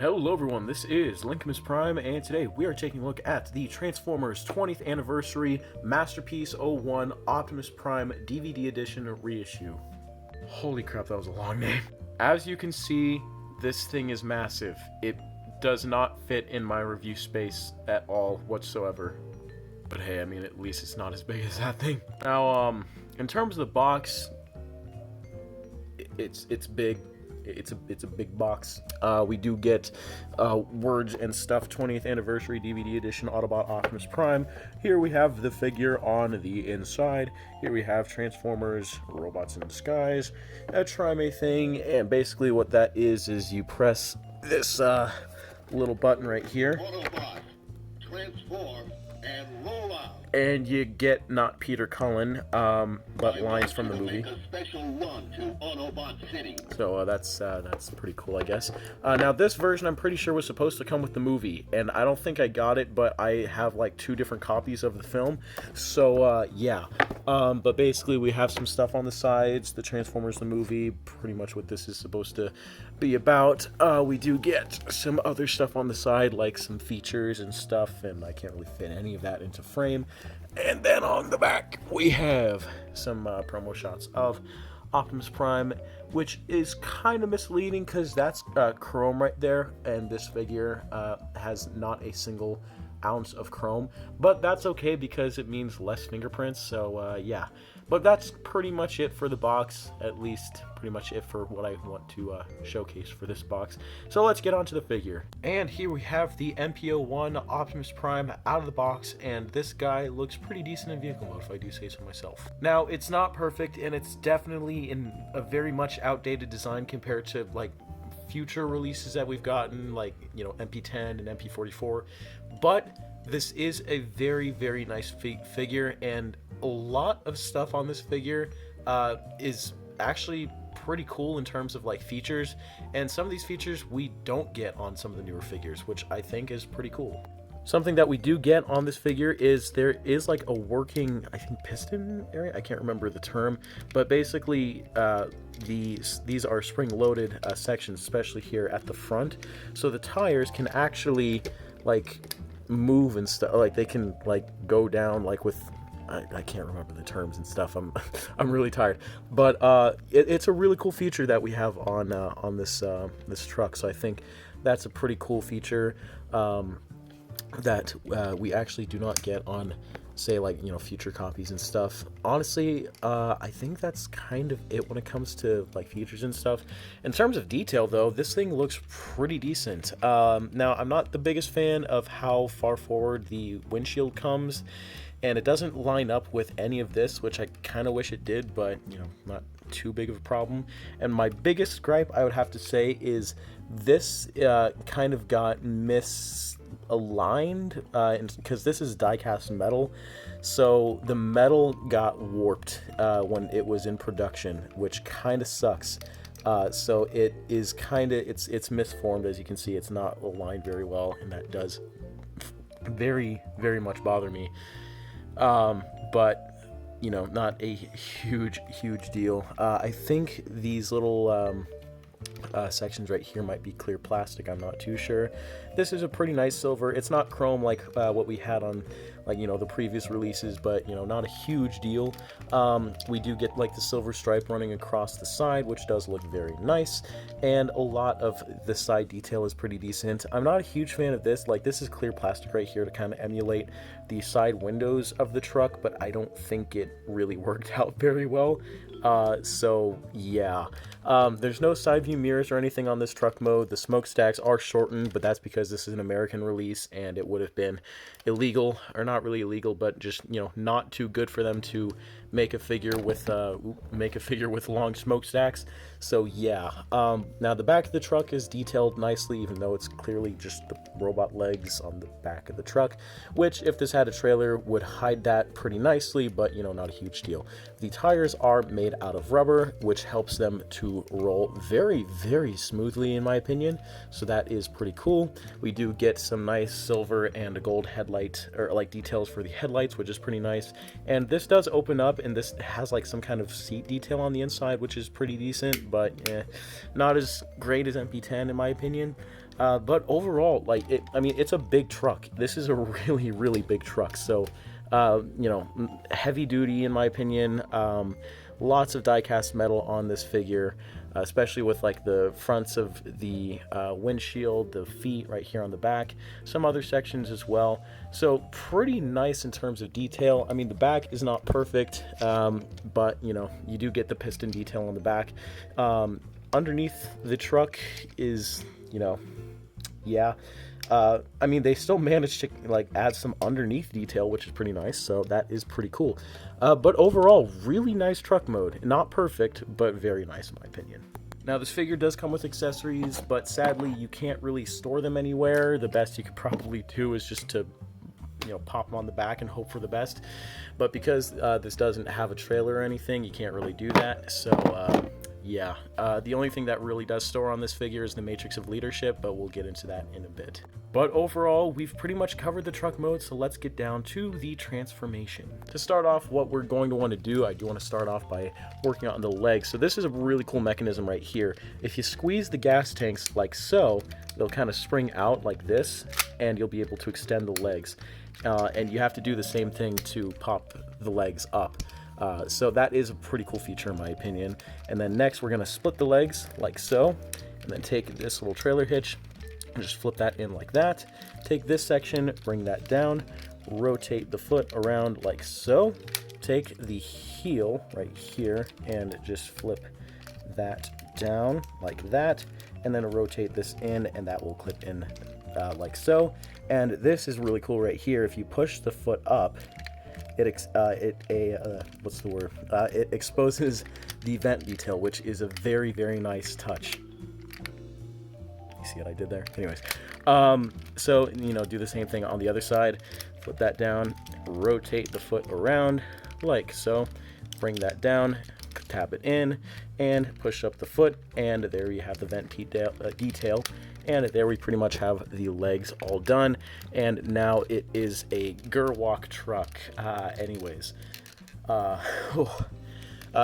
Hello everyone, this is Optimus Prime, and today we are taking a look at the Transformers 20th Anniversary Masterpiece 01 Optimus Prime DVD Edition reissue. Holy crap, that was a long name. As you can see, this thing is massive. It does not fit in my review space at all whatsoever. But hey, I mean, at least it's not as big as that thing. Now, in terms of the box, it's big. It's a big box. We do get Words and Stuff 20th Anniversary DVD Edition Autobot Optimus Prime. Here we have the figure on the inside. Here we have Transformers Robots in Disguise, a Trime thing, and basically what that is you press this little button right here. Autobot, transform, and roll out. And you get not Peter Cullen, but lines from the movie. A special run to Autobot City. So that's pretty cool, I guess. Now this version I'm pretty sure was supposed to come with the movie, and I don't think I got it, but I have like 2 different copies of the film. So yeah. But basically we have some stuff on the sides, the Transformers the movie, pretty much what this is supposed to be about. We do get some other stuff on the side, like some features and stuff, and I can't really fit any of that into frame. And then on the back we have some promo shots of Optimus Prime, which is kind of misleading because that's chrome right there, and this figure has not a single ounce of chrome, but that's okay because it means less fingerprints. So yeah, but that's pretty much it for the box, at least pretty much it for what I want to showcase for this box. So let's get on to the figure. And here we have the MP-01 Optimus Prime out of the box, and this guy looks pretty decent in vehicle mode, if I do say so myself. Now, it's not perfect, and it's definitely in a very much outdated design compared to like future releases that we've gotten, like, you know, MP-10 and MP-44, but this is a very, very nice figure, and a lot of stuff on this figure is actually pretty cool in terms of like features, and some of these features we don't get on some of the newer figures, which I think is pretty cool. Something that we do get on this figure is there is like a working, I think, piston area. I can't remember the term, but basically these are spring-loaded sections, especially here at the front. So the tires can actually like move and stuff. Like they can like go down like with. I can't remember the terms and stuff. I'm really tired, but it's a really cool feature that we have on this this truck. So I think that's a pretty cool feature. That we actually do not get on, say, like, you know, future copies and stuff. Honestly, I think that's kind of it when it comes to like features and stuff. In terms of detail, though, this thing looks pretty decent. Now, I'm not the biggest fan of how far forward the windshield comes, and it doesn't line up with any of this, which I kind of wish it did, but, you know, not too big of a problem. And my biggest gripe, I would have to say, is this kind of got misaligned, because this is die-cast metal, so the metal got warped when it was in production, which kind of sucks. So it is kind of, it's misformed. As you can see, it's not aligned very well, and that does very, very much bother me. But you know, not a huge deal. I think these little sections right here might be clear plastic. I'm not too sure. This is a pretty nice silver. It's not chrome like what we had on, like, you know, the previous releases, but, you know, not a huge deal. We do get like the silver stripe running across the side, which does look very nice, and a lot of the side detail is pretty decent. I'm not a huge fan of this. Like, this is clear plastic right here to kind of emulate the side windows of the truck, but I don't think it really worked out very well. So yeah, there's no side view mirrors or anything on this truck mode. The smokestacks are shortened, but that's because this is an American release, and it would have been illegal, or not really illegal, but just, you know, not too good for them to make a figure with long smokestacks. So yeah, now the back of the truck is detailed nicely, even though it's clearly just the robot legs on the back of the truck, which, if this had a trailer, would hide that pretty nicely, but, you know, not a huge deal. The tires are made out of rubber, which helps them to roll very, very smoothly, in my opinion, so that is pretty cool. We do get some nice silver and a gold headlight, or like details for the headlights, which is pretty nice, and this does open up, and this has like some kind of seat detail on the inside, which is pretty decent, but not as great as MP-10 in my opinion. But overall, like, I mean, it's a big truck. This is a really, really big truck. So, you know, heavy duty in my opinion. Lots of die-cast metal on this figure, especially with like the fronts of the windshield, the feet right here on the back, some other sections as well. So pretty nice in terms of detail. I mean, the back is not perfect, but you know, you do get the piston detail on the back. Underneath the truck is, you know, yeah. I mean, they still managed to like add some underneath detail, which is pretty nice. So that is pretty cool. But overall, really nice truck mode. Not perfect, but very nice in my opinion. Now, this figure does come with accessories, but sadly, you can't really store them anywhere. The best you could probably do is just to, you know, pop them on the back and hope for the best. But because this doesn't have a trailer or anything, you can't really do that. So, yeah, the only thing that really does store on this figure is the Matrix of Leadership, but we'll get into that in a bit. But overall, we've pretty much covered the truck mode, so let's get down to the transformation. To start off, what we're going to want to do, I do want to start off by working on the legs. So this is a really cool mechanism right here. If you squeeze the gas tanks like so, they'll kind of spring out like this, and you'll be able to extend the legs. And you have to do the same thing to pop the legs up. So that is a pretty cool feature in my opinion. And then next we're going to split the legs like so, and then take this little trailer hitch and just flip that in like that. Take this section, bring that down, rotate the foot around like so. Take the heel right here and just flip that down like that, and then rotate this in, and that will clip in like so. And this is really cool right here. If you push the foot up, it exposes the vent detail, which is a very, very nice touch. You see what I did there? Anyways, so, you know, do the same thing on the other side. Flip that down, rotate the foot around like so, bring that down, tap it in, and push up the foot, and there you have the vent detail. And there we pretty much have the legs all done, and now it is a Gerwalk truck. Anyways,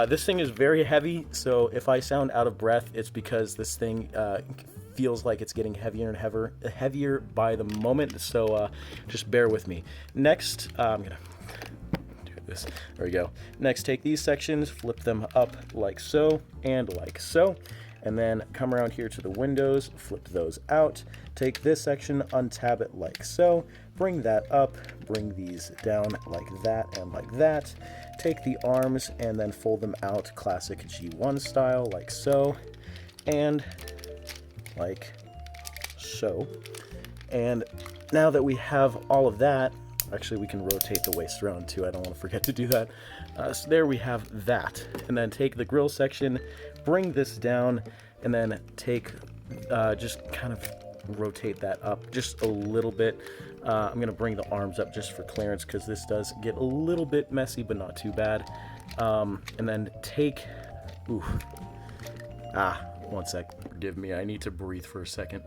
this thing is very heavy, so if I sound out of breath, it's because this thing feels like it's getting heavier and heavier by the moment, so just bear with me. Next, I'm gonna do this. There we go. Next, take these sections, flip them up like so, and like so. And then come around here to the windows, flip those out, take this section, untab it like so, bring that up, bring these down like that and like that, take the arms and then fold them out classic G1 style like so, and like so. And now that we have all of that, actually we can rotate the waist around too, I don't want to forget to do that. So there we have that, and then take the grill section, bring this down, and then take, just kind of rotate that up just a little bit. I'm going to bring the arms up just for clearance because this does get a little bit messy, but not too bad. And then take, one sec, forgive me, I need to breathe for a second.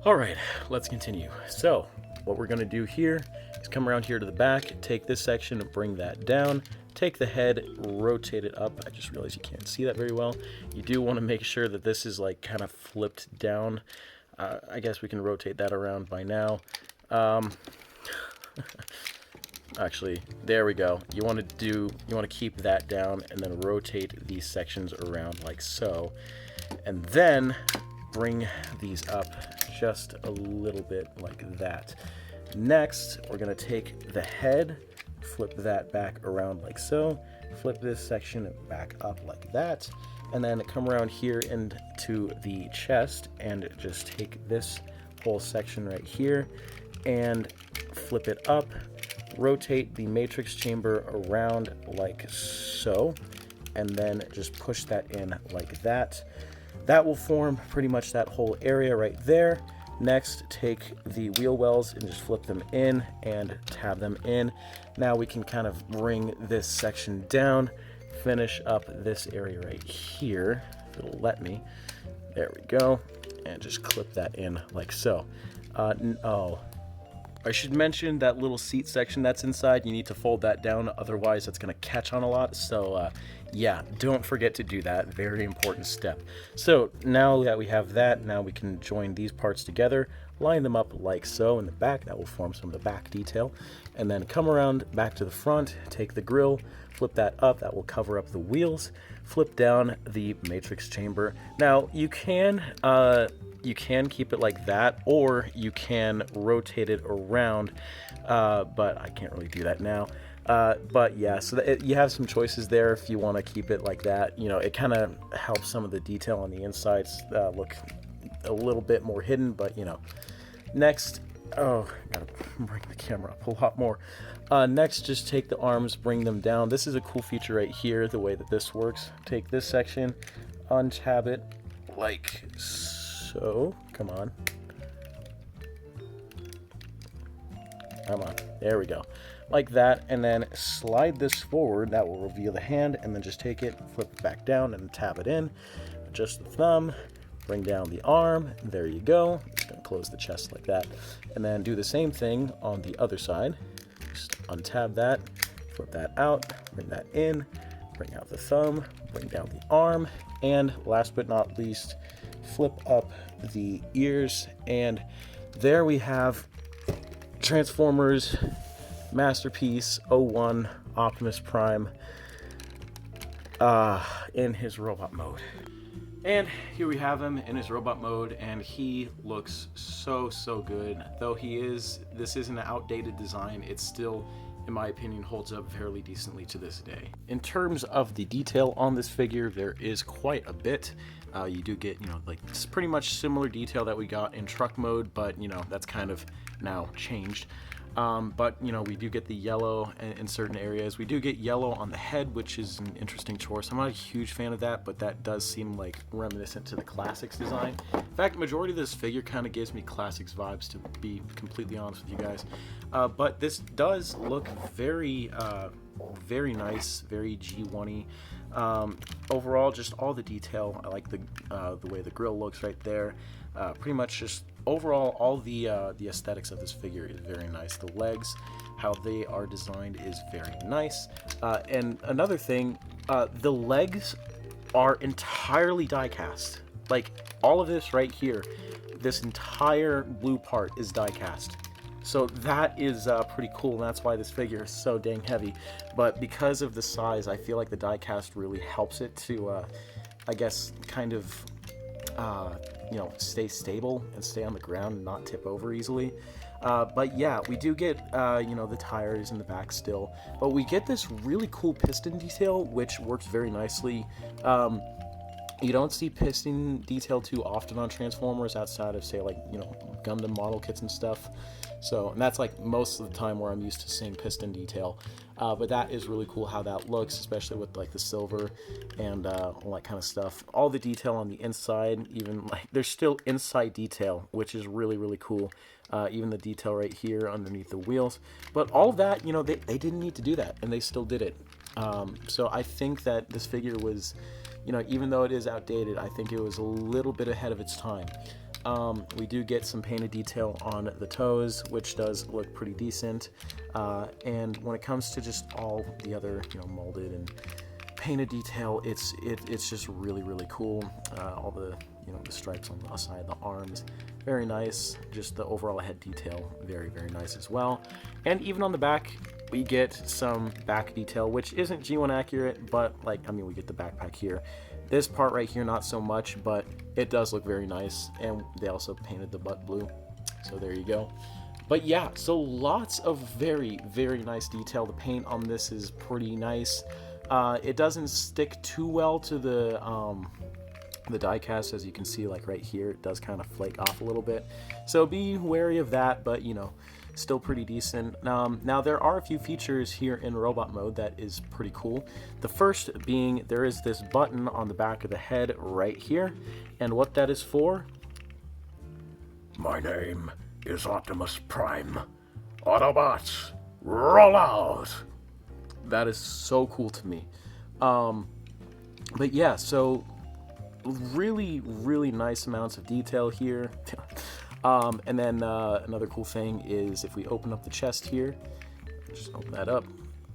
All right, let's continue. So what we're going to do here is come around here to the back, take this section and bring that down, take the head, rotate it up. I just realized you can't see that very well. You do want to make sure that this is like kind of flipped down. I guess we can rotate that around by now. Actually, there we go. You want to keep that down and then rotate these sections around like so. And then bring these up just a little bit like that. Next, we're going to take the head, flip that back around like so, flip this section back up like that, and then come around here into the chest and just take this whole section right here and flip it up, rotate the matrix chamber around like so, and then just push that in like that. That will form pretty much that whole area right there. Next, take the wheel wells and just flip them in and tab them in. Now we can kind of bring this section down, finish up this area right here, if it'll let me. There we go, and just clip that in like so. I should mention that little seat section that's inside, you need to fold that down, otherwise it's going to catch on a lot. So yeah, don't forget to do that. Very important step. So now that we have that, now we can join these parts together, line them up like so in the back. That will form some of the back detail. And then come around back to the front, take the grill, flip that up. That will cover up the wheels. Flip down the matrix chamber. Now you can keep it like that, or you can rotate it around, but I can't really do that now. But yeah, so you have some choices there if you want to keep it like that. You know, it kind of helps some of the detail on the insides look a little bit more hidden, but you know. Next, oh, I gotta bring the camera up a lot more. Next, just take the arms, bring them down. This is a cool feature right here, the way that this works. Take this section, untab it like so. Come on. There we go. Like that, and then slide this forward. That will reveal the hand, and then just take it, flip it back down, and tab it in. Adjust the thumb, bring down the arm. There you go. Just gonna close the chest like that, and then do the same thing on the other side. Just untab that, flip that out, bring that in, bring out the thumb, bring down the arm, and last but not least, flip up the ears, and there we have Transformers Masterpiece 01 Optimus Prime in his robot mode. And here we have him in his robot mode, and he looks so good. Though this is an outdated design, it still, in my opinion, holds up fairly decently to this day. In terms of the detail on this figure, there is quite a bit. You do get, you know, like it's pretty much similar detail that we got in truck mode, but you know, that's kind of now changed. But you know, we do get the yellow in certain areas. We do get yellow on the head, which is an interesting choice. I'm not a huge fan of that, but that does seem like reminiscent to the Classics design. In fact, majority of this figure kind of gives me Classics vibes, to be completely honest with you guys. But this does look very nice, very G1-y. Overall, just all the detail. I like the way the grill looks right there. Pretty much just overall, all the aesthetics of this figure is very nice. The legs, how they are designed, is very nice. And another thing, the legs are entirely die cast. Like all of this right here, this entire blue part is die cast. So that is pretty cool, and that's why this figure is so dang heavy. But because of the size, I feel like the die cast really helps it to, I guess, kind of, you know, stay stable and stay on the ground and not tip over easily. But yeah, we do get, you know, the tires in the back still. But we get this really cool piston detail, which works very nicely. You don't see piston detail too often on Transformers outside of, say, like, you know, Gundam model kits and stuff. So, and that's like most of the time where I'm used to seeing piston detail. But that is really cool how that looks, especially with like the silver and all that kind of stuff. All the detail on the inside, even like there's still inside detail, which is really cool. Even the detail right here underneath the wheels. But all of that, you know, they didn't need to do that, and they still did it. So I think that this figure was, you know, even though it is outdated, I think it was a little bit ahead of its time. We do get some painted detail on the toes, which does look pretty decent. And when it comes to just all the other, you know, molded and painted detail, it's just really cool. All the, you know, the stripes on the side of the arms, very nice. Just the overall head detail, very nice as well. And even on the back, we get some back detail, which isn't G1 accurate, but like, I mean, we get the backpack here. This part right here, not so much, but it does look very nice. And they also painted the butt blue, so there you go. But yeah, so lots of very nice detail. The paint on this is pretty nice. It doesn't stick too well to the die cast, as you can see, like right here, it does kind of flake off a little bit. So be wary of that, but you know, still pretty decent. Now there are a few features here in robot mode that is pretty cool. The first being there is this button on the back of the head right here, and what that is for: My name is Optimus Prime. Autobots, roll out! That is so cool to me. But yeah, so really nice amounts of detail here. And then another cool thing is if we open up the chest here, just open that up,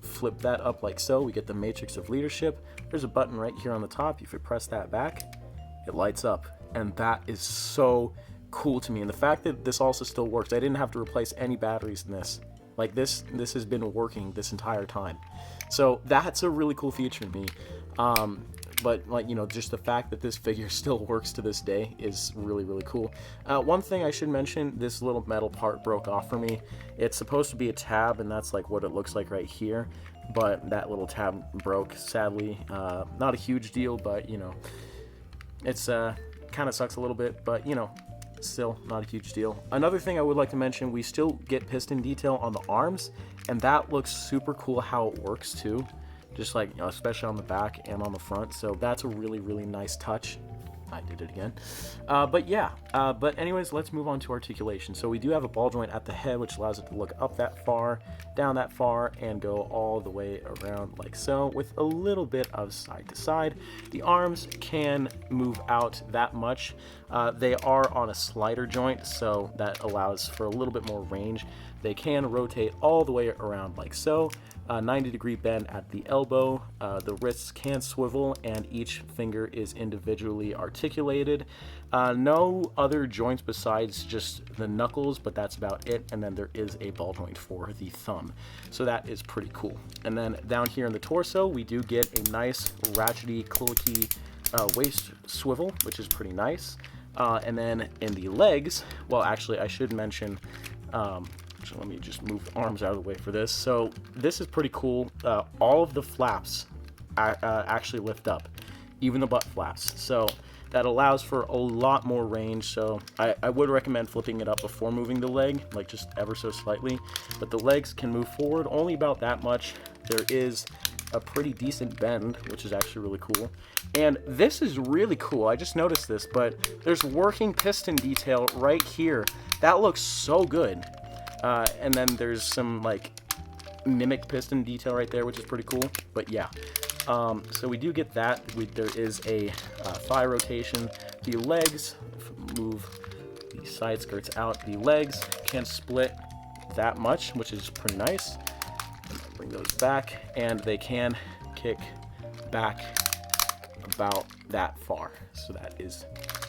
flip that up like so, we get the Matrix of Leadership. There's a button right here on the top. If you press that back, it lights up, and that is so cool to me. And the fact that this also still works, I didn't have to replace any batteries in this. Like this has been working this entire time. So that's a really cool feature to me. But like, you know, just the fact that this figure still works to this day is really, really cool. One thing I should mention, this little metal part broke off for me. It's supposed to be a tab, and that's like what it looks like right here. But that little tab broke, sadly. Not a huge deal, but you know, it's kind of sucks a little bit, but you know, still not a huge deal. Another thing I would like to mention, we still get piston detail on the arms, and that looks super cool how it works too. Just like, you know, especially on the back and on the front. So that's a really, really nice touch. I did it again. But yeah, but anyways, let's move on to articulation. So we do have a ball joint at the head, which allows it to look up that far, down that far, and go all the way around like so, with a little bit of side to side. The arms can move out that much. They are on a slider joint, so that allows for a little bit more range. They can rotate all the way around like so. 90-degree bend at the elbow. The wrists can swivel, and each finger is individually articulated. No other joints besides just the knuckles, but that's about it. And then there is a ball joint for the thumb. So that is pretty cool. And then down here in the torso, we do get a nice ratchety, clicky waist swivel, which is pretty nice. And then in the legs, well, actually, I should mention, so let me just move the arms out of the way for this. So this is pretty cool. All of the flaps actually lift up, even the butt flaps. So that allows for a lot more range. So I would recommend flipping it up before moving the leg, like just ever so slightly. But the legs can move forward only about that much. There is a pretty decent bend, which is actually really cool. And this is really cool. I just noticed this, but there's working piston detail right here. That looks so good. And then there's some like mimic piston detail right there, which is pretty cool. But yeah, so we do get that. There is a thigh rotation. The legs move the side skirts out. The legs can split that much, which is pretty nice. Bring those back, and they can kick back about that far. So that is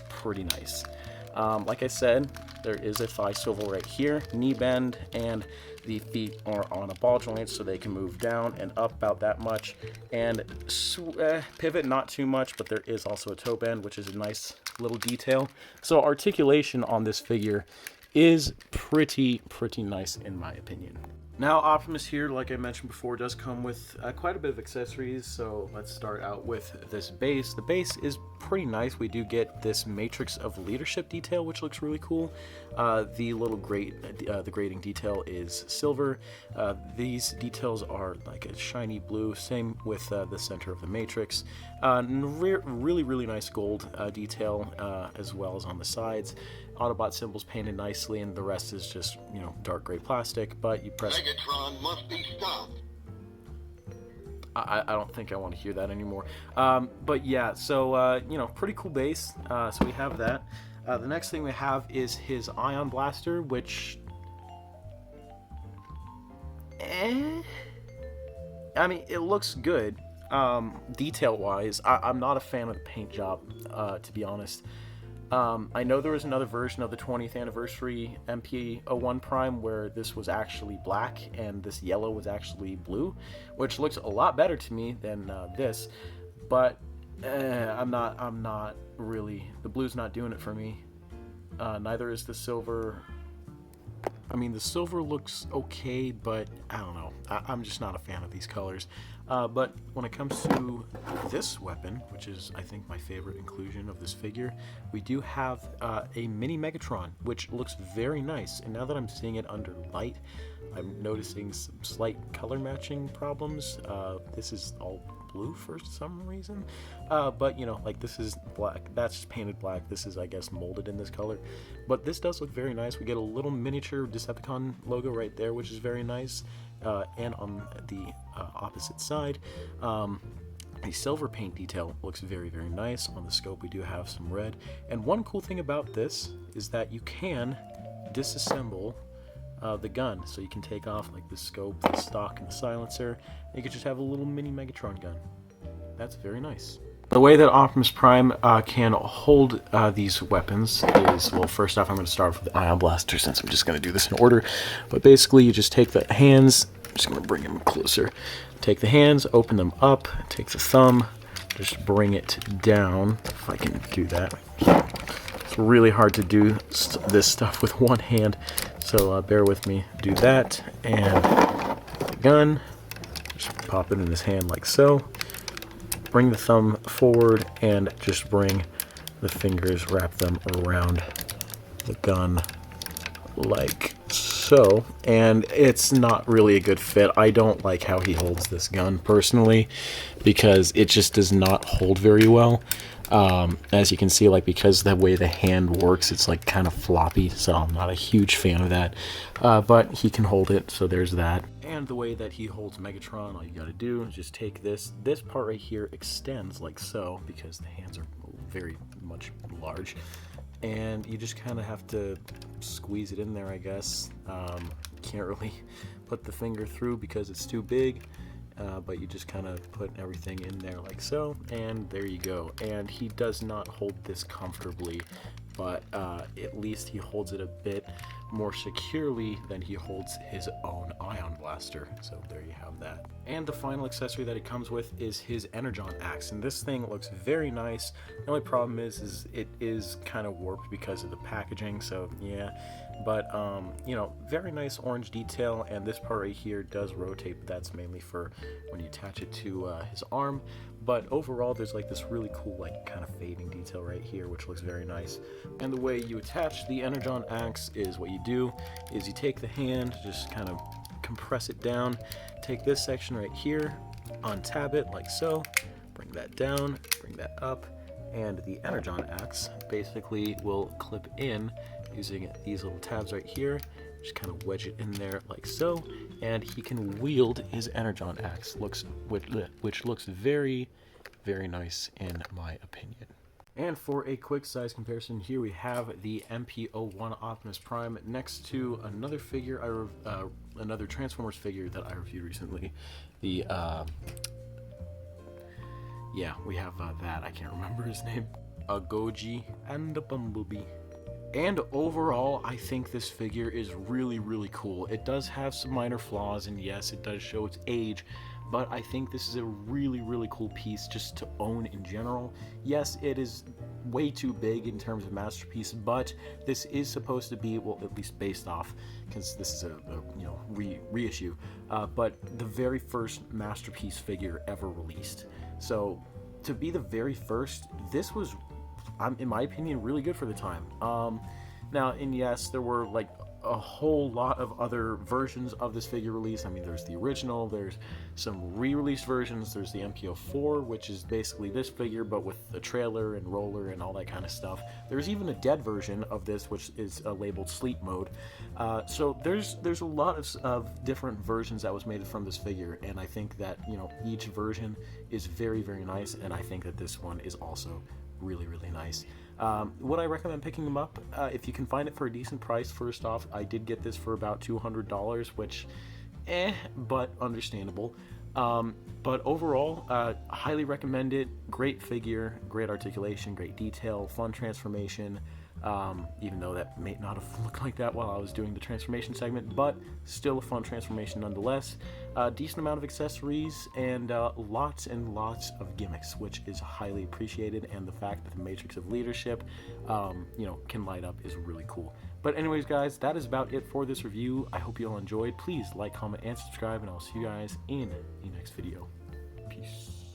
pretty nice. Like I said, there is a thigh swivel right here, knee bend, and the feet are on a ball joint, so they can move down and up about that much, and pivot not too much, but there is also a toe bend, which is a nice little detail. So articulation on this figure is pretty nice in my opinion. Now, Optimus here, like I mentioned before, does come with quite a bit of accessories, so let's start out with this base. The base is pretty nice. We do get this Matrix of Leadership detail, which looks really cool. The little the grating detail is silver. These details are like a shiny blue, same with the center of the Matrix. Really nice gold detail, as well as on the sides. Autobot symbols painted nicely, and the rest is just, you know, dark gray plastic, but you press... Megatron must be stopped. I don't think I want to hear that anymore. But yeah, so, you know, pretty cool base. So we have that. The next thing we have is his Ion Blaster, which... I mean, it looks good. Detail-wise, I'm not a fan of the paint job, to be honest. I know there was another version of the 20th anniversary MP-01 Prime where this was actually black and this yellow was actually blue, which looks a lot better to me than this, but I'm not really, the blue's not doing it for me. Neither is the silver. I mean, the silver looks okay, but I don't know. I'm just not a fan of these colors. But when it comes to this weapon, which is, I think, my favorite inclusion of this figure, we do have a mini Megatron, which looks very nice. And now that I'm seeing it under light, I'm noticing some slight color matching problems. This is all blue for some reason. But, you know, like this is black. That's just painted black. This is, I guess, molded in this color. But this does look very nice. We get a little miniature Decepticon logo right there, which is very nice. And on the opposite side. The silver paint detail looks very, very nice. On the scope we do have some red. And one cool thing about this is that you can disassemble the gun. So you can take off like the scope, the stock, and the silencer. And you can just have a little mini Megatron gun. That's very nice. The way that Optimus Prime can hold these weapons is, well, first off I'm going to start off with the Ion Blaster since I'm just going to do this in order. But basically you just take the hands, I'm just going to bring them closer. Take the hands, open them up, take the thumb, just bring it down, if I can do that. It's really hard to do this stuff with one hand, so bear with me. Do that, and the gun, just pop it in his hand like so. Bring the thumb forward and just bring the fingers, wrap them around the gun like so. And it's not really a good fit. I don't like how he holds this gun personally because it just does not hold very well. As you can see, like, because the way the hand works, it's like kind of floppy, so I'm not a huge fan of that. But he can hold it, so there's that. And the way that he holds Megatron, all you gotta do is just take this part right here extends like so, because the hands are very much large, and you just kind of have to squeeze it in there, I guess. Can't really put the finger through because it's too big. But you just kind of put everything in there like so, and there you go. And he does not hold this comfortably, but at least he holds it a bit more securely than he holds his own Ion Blaster. So there you have that. And the final accessory that it comes with is his Energon Axe, and this thing looks very nice. The only problem is it is kind of warped because of the packaging, so yeah. But you know, very nice orange detail, and this part right here does rotate, but that's mainly for when you attach it to his arm. But overall, there's like this really cool, like, kind of fading detail right here, which looks very nice. And the way you attach the Energon Axe is, what you do is you take the hand, just kind of compress it down, take this section right here, untab it like so, bring that down, bring that up, and the Energon Axe basically will clip in using these little tabs right here. Just kind of wedge it in there like so, and he can wield his Energon Axe, which looks very, very nice in my opinion. And for a quick size comparison, here we have the MP-01 Optimus Prime next to another figure, another Transformers figure that I reviewed recently. Yeah, we have that. I can't remember his name. A Goji and a Bumblebee. And overall, I think this figure is really, really cool. It does have some minor flaws, and yes, it does show its age, but I think this is a really, really cool piece just to own in general. Yes, it is way too big in terms of masterpiece, but this is supposed to be, well, at least based off, because this is a reissue, but the very first masterpiece figure ever released. So to be the very first, this was, in my opinion, really good for the time. Now, and yes, there were like a whole lot of other versions of this figure released. I mean, there's the original, there's some re-released versions, there's the MP-04, which is basically this figure, but with the trailer and roller and all that kind of stuff. There's even a dead version of this, which is labeled Sleep Mode. So there's a lot of different versions that was made from this figure, and I think that, you know, each version is very, very nice, and I think that this one is also really, really nice. Would I recommend picking them up? If you can find it for a decent price, first off, I did get this for about $200, which, but understandable. But overall, highly recommend it. Great figure, great articulation, great detail, fun transformation. Even though that may not have looked like that while I was doing the transformation segment, but still a fun transformation nonetheless. Decent amount of accessories and lots and lots of gimmicks, which is highly appreciated, and the fact that the Matrix of Leadership, can light up is really cool. But anyways, guys, that is about it for this review. I hope you all enjoyed. Please like, comment, and subscribe, and I'll see you guys in the next video. Peace.